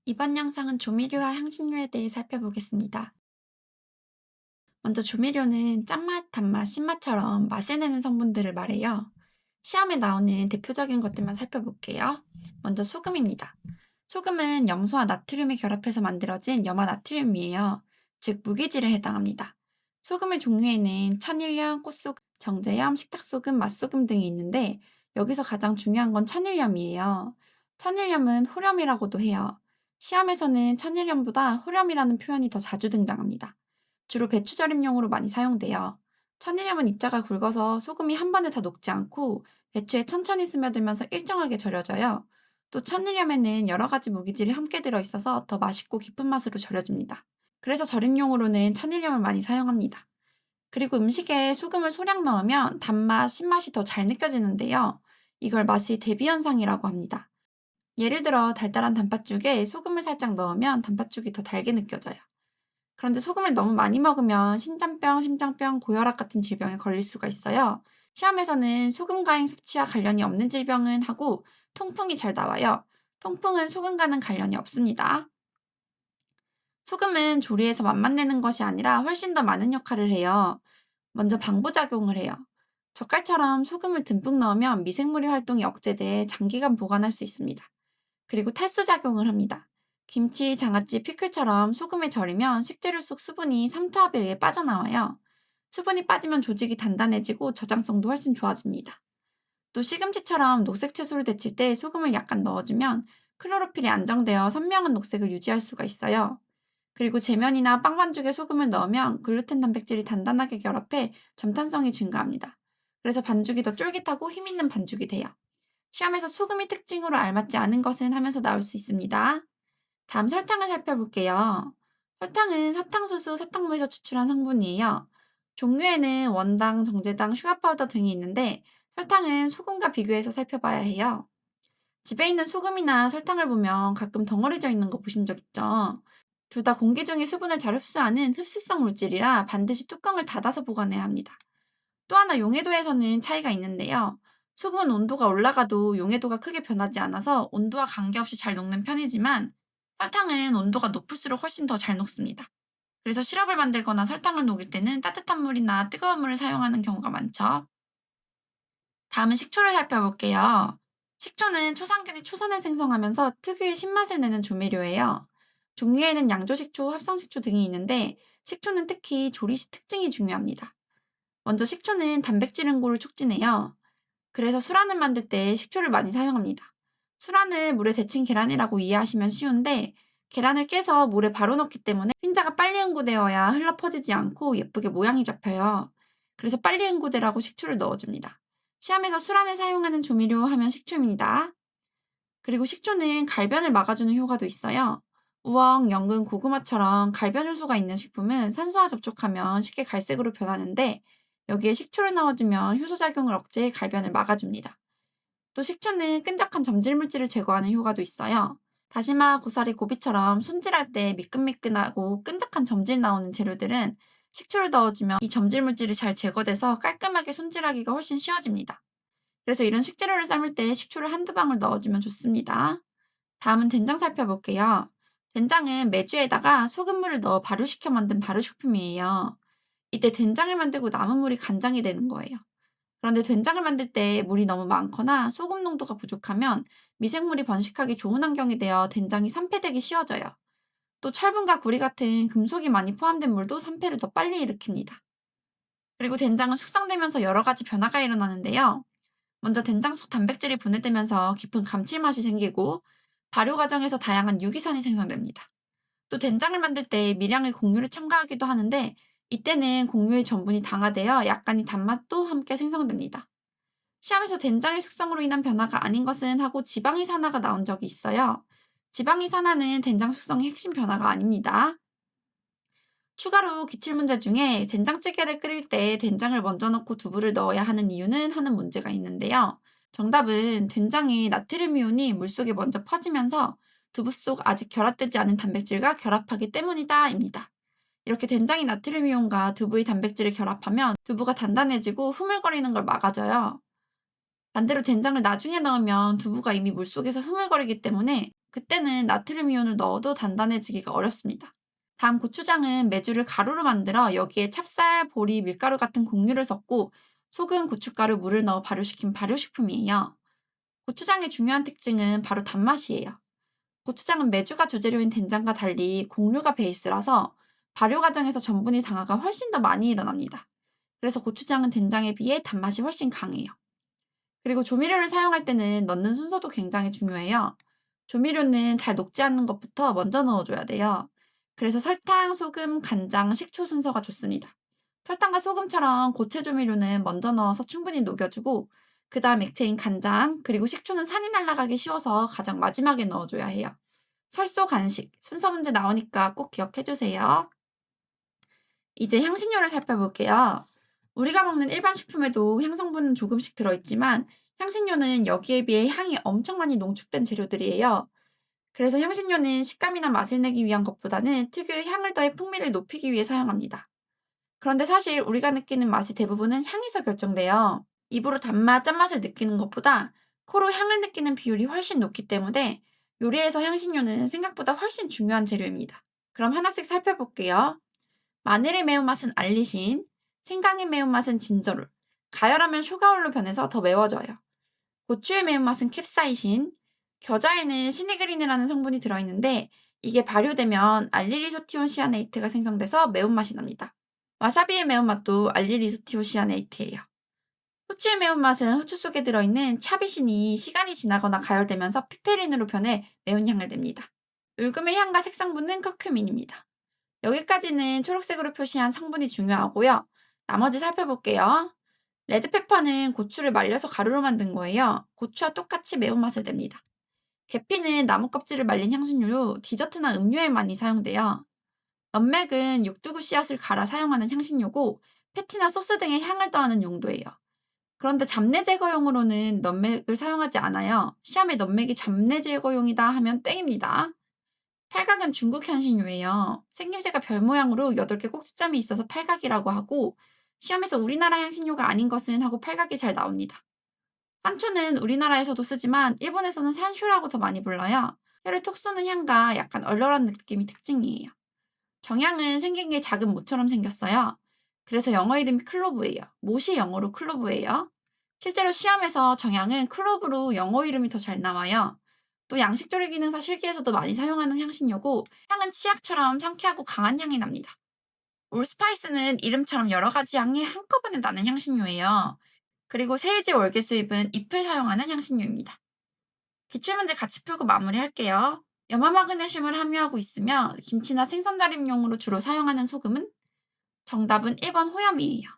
이번 영상은 조미료와 향신료에 대해 살펴보겠습니다. 먼저 조미료는 짠맛, 단맛, 신맛처럼 맛을 내는 성분들을 말해요. 시험에 나오는 대표적인 것들만 살펴볼게요. 먼저 소금입니다. 소금은 염소와 나트륨이 결합해서 만들어진 염화 나트륨이에요. 즉 무기질에 해당합니다. 소금의 종류에는 천일염, 꽃소금, 정제염, 식탁소금, 맛소금 등이 있는데 여기서 가장 중요한 건 천일염이에요. 천일염은 호렴이라고도 해요. 시험에서는 천일염보다 호렴이라는 표현이 더 자주 등장합니다. 주로 배추 절임용으로 많이 사용돼요. 천일염은 입자가 굵어서 소금이 한 번에 다 녹지 않고 배추에 천천히 스며들면서 일정하게 절여져요. 또 천일염에는 여러 가지 무기질이 함께 들어있어서 더 맛있고 깊은 맛으로 절여집니다. 그래서 절임용으로는 천일염을 많이 사용합니다. 그리고 음식에 소금을 소량 넣으면 단맛, 신맛이 더 잘 느껴지는데요. 이걸 맛의 대비 현상이라고 합니다. 예를 들어 달달한 단팥죽에 소금을 살짝 넣으면 단팥죽이 더 달게 느껴져요. 그런데 소금을 너무 많이 먹으면 신장병, 심장병, 고혈압 같은 질병에 걸릴 수가 있어요. 시험에서는 소금 과잉 섭취와 관련이 없는 질병은 하고 통풍이 잘 나와요. 통풍은 소금과는 관련이 없습니다. 소금은 조리에서 맛만 내는 것이 아니라 훨씬 더 많은 역할을 해요. 먼저 방부작용을 해요. 젓갈처럼 소금을 듬뿍 넣으면 미생물의 활동이 억제돼 장기간 보관할 수 있습니다. 그리고 탈수작용을 합니다. 김치, 장아찌, 피클처럼 소금에 절이면 식재료 속 수분이 삼투압에 의해 빠져나와요. 수분이 빠지면 조직이 단단해지고 저장성도 훨씬 좋아집니다. 또 시금치처럼 녹색 채소를 데칠 때 소금을 약간 넣어주면 클로로필이 안정되어 선명한 녹색을 유지할 수가 있어요. 그리고 제면이나 빵 반죽에 소금을 넣으면 글루텐 단백질이 단단하게 결합해 점탄성이 증가합니다. 그래서 반죽이 더 쫄깃하고 힘있는 반죽이 돼요. 시험에서 소금이 특징으로 알맞지 않은 것은 하면서 나올 수 있습니다. 다음 설탕을 살펴볼게요. 설탕은 사탕수수, 사탕무에서 추출한 성분이에요. 종류에는 원당, 정제당, 슈가파우더 등이 있는데 설탕은 소금과 비교해서 살펴봐야 해요. 집에 있는 소금이나 설탕을 보면 가끔 덩어리져 있는 거 보신 적 있죠? 둘 다 공기 중의 수분을 잘 흡수하는 흡수성 물질이라 반드시 뚜껑을 닫아서 보관해야 합니다. 또 하나 용해도에서는 차이가 있는데요. 수분 온도가 올라가도 용해도가 크게 변하지 않아서 온도와 관계없이 잘 녹는 편이지만 설탕은 온도가 높을수록 훨씬 더 잘 녹습니다. 그래서 시럽을 만들거나 설탕을 녹일 때는 따뜻한 물이나 뜨거운 물을 사용하는 경우가 많죠. 다음은 식초를 살펴볼게요. 식초는 초산균이 초산을 생성하면서 특유의 신맛을 내는 조미료예요. 종류에는 양조식초, 합성식초 등이 있는데 식초는 특히 조리 시 특징이 중요합니다. 먼저 식초는 단백질 응고를 촉진해요. 그래서 술안을 만들 때 식초를 많이 사용합니다. 술안을 물에 데친 계란이라고 이해하시면 쉬운데 계란을 깨서 물에 바로 넣기 때문에 흰자가 빨리 응고되어야 흘러 퍼지지 않고 예쁘게 모양이 잡혀요. 그래서 빨리 응고되라고 식초를 넣어줍니다. 시험에서 술안에 사용하는 조미료 하면 식초입니다. 그리고 식초는 갈변을 막아주는 효과도 있어요. 우엉, 연근, 고구마처럼 갈변 요소가 있는 식품은 산소와 접촉하면 쉽게 갈색으로 변하는데 여기에 식초를 넣어주면 효소작용을 억제해 갈변을 막아줍니다. 또 식초는 끈적한 점질 물질을 제거하는 효과도 있어요. 다시마, 고사리, 고비처럼 손질할 때 미끈미끈하고 끈적한 점질 나오는 재료들은 식초를 넣어주면 이 점질 물질이 잘 제거돼서 깔끔하게 손질하기가 훨씬 쉬워집니다. 그래서 이런 식재료를 삶을 때 식초를 한두 방울 넣어주면 좋습니다. 다음은 된장 살펴볼게요. 된장은 메주에다가 소금물을 넣어 발효시켜 만든 발효식품이에요. 이때 된장을 만들고 남은 물이 간장이 되는 거예요. 그런데 된장을 만들 때 물이 너무 많거나 소금 농도가 부족하면 미생물이 번식하기 좋은 환경이 되어 된장이 산패되기 쉬워져요. 또 철분과 구리 같은 금속이 많이 포함된 물도 산패를 더 빨리 일으킵니다. 그리고 된장은 숙성되면서 여러 가지 변화가 일어나는데요. 먼저 된장 속 단백질이 분해되면서 깊은 감칠맛이 생기고 발효 과정에서 다양한 유기산이 생성됩니다. 또 된장을 만들 때 미량의 공유를 첨가하기도 하는데 이때는 공유의 전분이 당화되어 약간의 단맛도 함께 생성됩니다. 시험에서 된장의 숙성으로 인한 변화가 아닌 것은 하고 지방이산화가 나온 적이 있어요. 지방이산화는 된장 숙성의 핵심 변화가 아닙니다. 추가로 기출문제 중에 된장찌개를 끓일 때 된장을 먼저 넣고 두부를 넣어야 하는 이유는 하는 문제가 있는데요. 정답은 된장의 나트륨 이온이 물속에 먼저 퍼지면서 두부 속 아직 결합되지 않은 단백질과 결합하기 때문이다입니다. 이렇게 된장이 나트륨 이온과 두부의 단백질을 결합하면 두부가 단단해지고 흐물거리는 걸 막아줘요. 반대로 된장을 나중에 넣으면 두부가 이미 물속에서 흐물거리기 때문에 그때는 나트륨 이온을 넣어도 단단해지기가 어렵습니다. 다음 고추장은 메주를 가루로 만들어 여기에 찹쌀, 보리, 밀가루 같은 곡류를 섞고 소금, 고춧가루, 물을 넣어 발효시킨 발효식품이에요. 고추장의 중요한 특징은 바로 단맛이에요. 고추장은 메주가 주재료인 된장과 달리 곡류가 베이스라서 발효 과정에서 전분이 당화가 훨씬 더 많이 일어납니다. 그래서 고추장은 된장에 비해 단맛이 훨씬 강해요. 그리고 조미료를 사용할 때는 넣는 순서도 굉장히 중요해요. 조미료는 잘 녹지 않는 것부터 먼저 넣어줘야 돼요. 그래서 설탕, 소금, 간장, 식초 순서가 좋습니다. 설탕과 소금처럼 고체 조미료는 먼저 넣어서 충분히 녹여주고, 그 다음 액체인 간장, 그리고 식초는 산이 날아가기 쉬워서 가장 마지막에 넣어줘야 해요. 설소 간식, 순서 문제 나오니까 꼭 기억해주세요. 이제 향신료를 살펴볼게요. 우리가 먹는 일반 식품에도 향성분은 조금씩 들어있지만 향신료는 여기에 비해 향이 엄청 많이 농축된 재료들이에요. 그래서 향신료는 식감이나 맛을 내기 위한 것보다는 특유의 향을 더해 풍미를 높이기 위해 사용합니다. 그런데 사실 우리가 느끼는 맛이 대부분은 향에서 결정돼요. 입으로 단맛, 짠맛을 느끼는 것보다 코로 향을 느끼는 비율이 훨씬 높기 때문에 요리에서 향신료는 생각보다 훨씬 중요한 재료입니다. 그럼 하나씩 살펴볼게요. 마늘의 매운맛은 알리신, 생강의 매운맛은 진저롤, 가열하면 쇼가올로 변해서 더 매워져요. 고추의 매운맛은 캡사이신, 겨자에는 시니그린이라는 성분이 들어있는데 이게 발효되면 알릴리소티온시아네이트가 생성돼서 매운맛이 납니다. 와사비의 매운맛도 알릴리소티온시아네이트예요. 후추의 매운맛은 후추 속에 들어있는 차비신이 시간이 지나거나 가열되면서 피페린으로 변해 매운 향을 냅니다. 울금의 향과 색성분은 커큐민입니다. 여기까지는 초록색으로 표시한 성분이 중요하고요. 나머지 살펴볼게요. 레드페퍼는 고추를 말려서 가루로 만든 거예요. 고추와 똑같이 매운맛을 냅니다. 계피는 나무 껍질을 말린 향신료로 디저트나 음료에 많이 사용돼요. 넛맥은 육두구 씨앗을 갈아 사용하는 향신료고 패티나 소스 등의 향을 더하는 용도예요. 그런데 잡내 제거용으로는 넛맥을 사용하지 않아요. 시험에 넛맥이 잡내 제거용이다 하면 땡입니다. 팔각은 중국 향신료예요. 생김새가 별 모양으로 8개 꼭지점이 있어서 팔각이라고 하고 시험에서 우리나라 향신료가 아닌 것은 하고 팔각이 잘 나옵니다. 산초는 우리나라에서도 쓰지만 일본에서는 산쇼라고 더 많이 불러요. 혀를 톡 쏘는 향과 약간 얼얼한 느낌이 특징이에요. 정향은 생긴 게 작은 모처럼 생겼어요. 그래서 영어 이름이 클로브예요. 못이 영어로 클로브예요. 실제로 시험에서 정향은 클로브로 영어 이름이 더 잘 나와요. 또 양식 조리 기능사 실기에서도 많이 사용하는 향신료고 향은 치약처럼 상쾌하고 강한 향이 납니다. 올스파이스는 이름처럼 여러 가지 향이 한꺼번에 나는 향신료예요. 그리고 세이지 월계수잎은 잎을 사용하는 향신료입니다. 기출문제 같이 풀고 마무리할게요. 염화마그네슘을 함유하고 있으며 김치나 생선조림용으로 주로 사용하는 소금은 정답은 1번 호염이에요.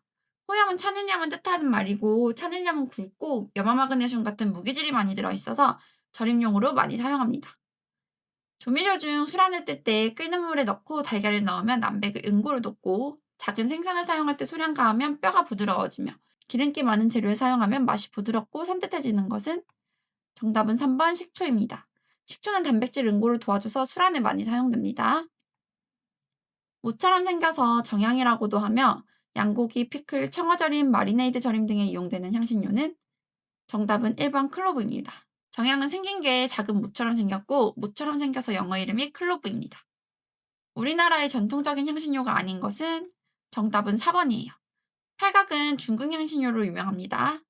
호염은 천일염을 뜻하는 말이고 천일염은 굵고 염화마그네슘 같은 무기질이 많이 들어있어서 절임용으로 많이 사용합니다. 조미료 중 술안을 뜰 때 끓는 물에 넣고 달걀을 넣으면 남백의 응고를 돋고 작은 생선을 사용할 때 소량 가하면 뼈가 부드러워지며 기름기 많은 재료에 사용하면 맛이 부드럽고 산뜻해지는 것은 정답은 3번 식초입니다. 식초는 단백질 응고를 도와줘서 술안에 많이 사용됩니다. 모처럼 생겨서 정향이라고도 하며 양고기, 피클, 청어절임, 마리네이드 절임 등에 이용되는 향신료는 정답은 1번 클로브입니다. 정향은 생긴 게 작은 모처럼 생겼고 모처럼 생겨서 영어 이름이 클로브입니다. 우리나라의 전통적인 향신료가 아닌 것은 정답은 4번이에요. 팔각은 중국 향신료로 유명합니다.